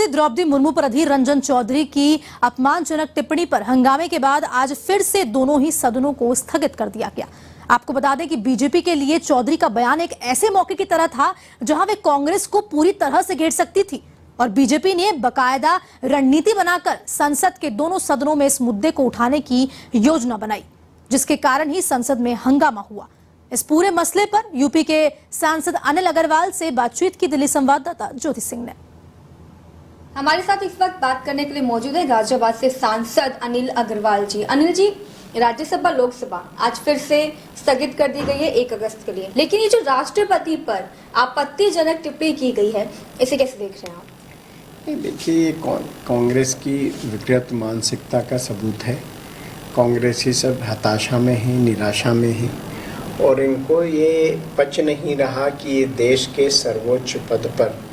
राष्ट्रपति द्रौपदी मुर्मू पर अधीर रंजन चौधरी की अपमानजनक टिप्पणी पर हंगामे के बाद आज फिर से दोनों ही सदनों को स्थगित कर दिया गया। आपको बता दें कि बीजेपी के लिए चौधरी का बयान एक ऐसे मौके की तरह था जहां वे कांग्रेस को पूरी तरह से घेर सकती थी और बीजेपी ने बकायदा रणनीति बनाकर संसद के दोनों सदनों में इस मुद्दे को उठाने की योजना बनाई, जिसके कारण ही संसद में हंगामा हुआ। इस पूरे मसले पर यूपी के सांसद अनिल अग्रवाल से बातचीत की दिल्ली संवाददाता ज्योति सिंह ने। हमारे साथ इस वक्त बात करने के लिए मौजूद है गाजियाबाद से सांसद अनिल अग्रवाल जी। अनिल जी, राज्यसभा लोकसभा आज फिर से स्थगित कर दी गई है 1 अगस्त के लिए, लेकिन ये जो राष्ट्रपति पर आपत्तिजनक टिप्पणी की गई है, इसे कैसे देख रहे हैं आप? देखिए, कांग्रेस की विकृत मानसिकता का सबूत है। कांग्रेसी सब हताशा में है, निराशा में है और इनको ये पच नहीं रहा कि ये देश के सर्वोच्च पद पर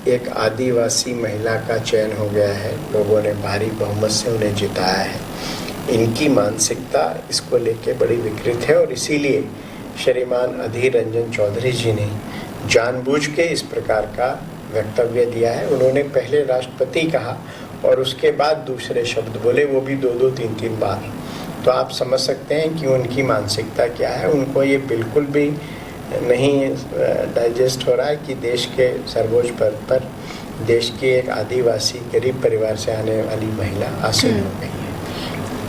एक आदिवासी महिला का चयन हो गया है। लोगों ने भारी बहुमत से उन्हें जिताया है। इनकी मानसिकता इसको लेके बड़ी विकृत है और इसीलिए श्रीमान अधीर रंजन चौधरी जी ने जानबूझ के इस प्रकार का वक्तव्य दिया है। उन्होंने पहले राष्ट्रपति कहा और उसके बाद दूसरे शब्द बोले, वो भी 2-2, 3-3 बार। तो आप समझ सकते हैं कि उनकी मानसिकता क्या है। उनको ये बिल्कुल भी नहीं डाइजेस्ट हो रहा है कि देश के सर्वोच्च पद पर देश की एक आदिवासी गरीब परिवार से आने वाली महिला आसीन हो गई है।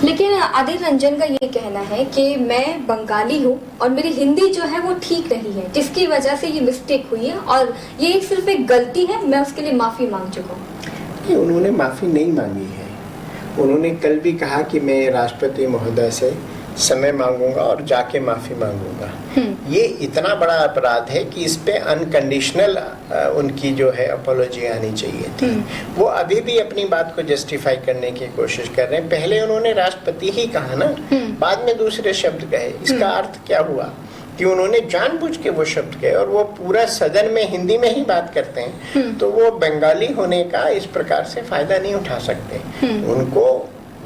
लेकिन अधीर रंजन का ये कहना है कि मैं बंगाली हूँ और मेरी हिंदी जो है वो ठीक नहीं है, जिसकी वजह से ये मिस्टेक हुई है और ये सिर्फ एक गलती है, मैं उसके लिए माफी मांग चुका हूँ। उन्होंने माफी नहीं मांगी है। उन्होंने कल भी कहा कि मैं राष्ट्रपति महोदय से समय मांगूंगा और जाके माफी मांगूंगा। ये इतना बड़ा अपराध है कि इस पे अनकंडीशनल उनकी जो है अपॉलॉजी आनी चाहिए थी। वो अभी भी अपनी बात को जस्टिफाई करने की कोशिश कर रहे हैं। पहले उन्होंने राष्ट्रपति ही कहा ना, बाद में दूसरे शब्द कहे। इसका अर्थ क्या हुआ कि उन्होंने जानबूझ के वो शब्द कहे और वो पूरा सदन में हिंदी में ही बात करते हैं, तो वो बंगाली होने का इस प्रकार से फायदा नहीं उठा सकते। उनको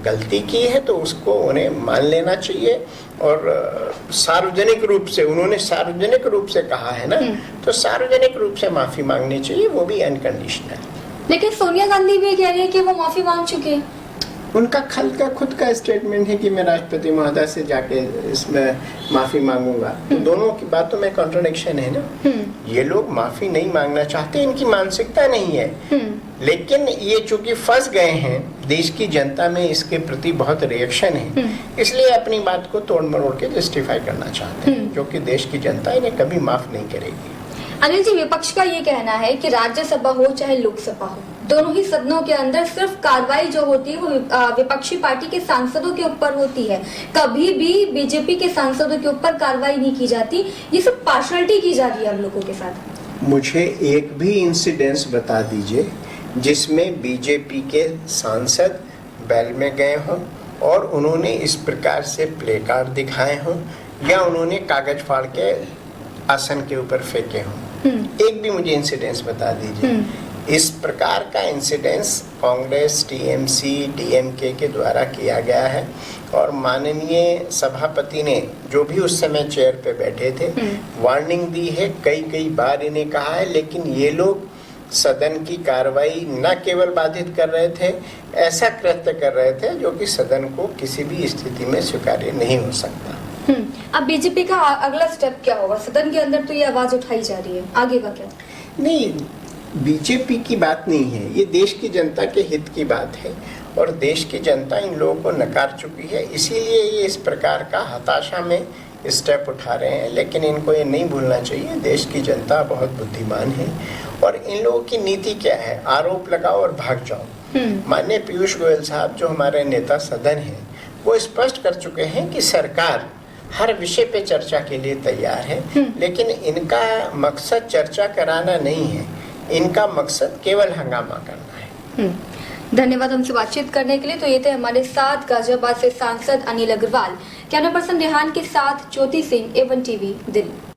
गलती की है तो उसको उन्हें मान लेना चाहिए और सार्वजनिक रूप से, उन्होंने सार्वजनिक रूप से कहा है ना, तो सार्वजनिक रूप से माफी मांगनी चाहिए, वो भी अनकंडीशनल। लेकिन सोनिया गांधी भी कह रही है कि वो माफी मांग चुके हैं। उनका खुद का स्टेटमेंट है कि मैं राष्ट्रपति महोदय से जाके इसमें माफी मांगूंगा। तो दोनों की बातों में कॉन्ट्रडिक्शन है ना। ये लोग माफी नहीं मांगना चाहते, इनकी मानसिकता नहीं है। लेकिन ये चूंकि फंस गए हैं, देश की जनता में इसके प्रति बहुत रिएक्शन है, इसलिए अपनी बात को तोड़ मरोड़ के जस्टिफाई करना चाहते हैं, जो कि देश की जनता इन्हें कभी माफ नहीं करेगी। अनिल जी, विपक्ष का ये कहना है कि राज्यसभा हो चाहे लोकसभा हो, दोनों ही सदनों के अंदर सिर्फ कार्रवाई जो होती है वो विपक्षी पार्टी के सांसदों के ऊपर होती है। कभी भी बीजेपी के सांसदों के ऊपर कार्रवाई नहीं की जाती। ये सब पार्शलिटी की जा रही है हम लोगों के साथ। मुझे एक भी इंसिडेंस बता दीजिए जिसमें बीजेपी के सांसद बैल में गए हों और उन्होंने इस प्रकार से प्ले कार्ड दिखाए हों या उन्होंने कागज फाड़ के आसन के ऊपर फेंके हों। एक भी मुझे इंसिडेंस बता दीजिए। इस प्रकार का इंसिडेंस कांग्रेस, टीएमसी, डीएमके के द्वारा किया गया है और माननीय सभापति ने, जो भी उस समय चेयर पे बैठे थे, वार्निंग दी है, कई बार इन्हें कहा है, लेकिन ये लोग सदन की कार्रवाई न केवल बाधित कर रहे थे, ऐसा कृत्य कर रहे थे जो कि सदन को किसी भी स्थिति में स्वीकार्य नहीं हो सकता। अब बीजेपी का अगला स्टेप क्या होगा? सदन के अंदर तो ये आवाज उठाई जा रही है, आगे का क्या? नहीं, बीजेपी की बात नहीं है, ये देश की जनता के हित की बात है और देश की जनता इन लोगों को नकार चुकी है, इसीलिए ये इस प्रकार का हताशा में स्टेप उठा रहे हैं। लेकिन इनको ये नहीं भूलना चाहिए, देश की जनता बहुत बुद्धिमान है और इन लोगों की नीति क्या है? आरोप लगाओ और भाग जाओ। माननीय पीयूष गोयल साहब, जो हमारे नेता सदन है, वो स्पष्ट कर चुके हैं कि सरकार हर विषय पे चर्चा के लिए तैयार है, लेकिन इनका मकसद चर्चा कराना नहीं है, इनका मकसद केवल हंगामा करना है। धन्यवाद हमसे बातचीत करने के लिए। तो ये थे हमारे साथ गाजियाबाद से सांसद अनिल अग्रवाल। कैमरा पर्सन रेहान के साथ ज्योति सिंह, A1 TV, दिल्ली।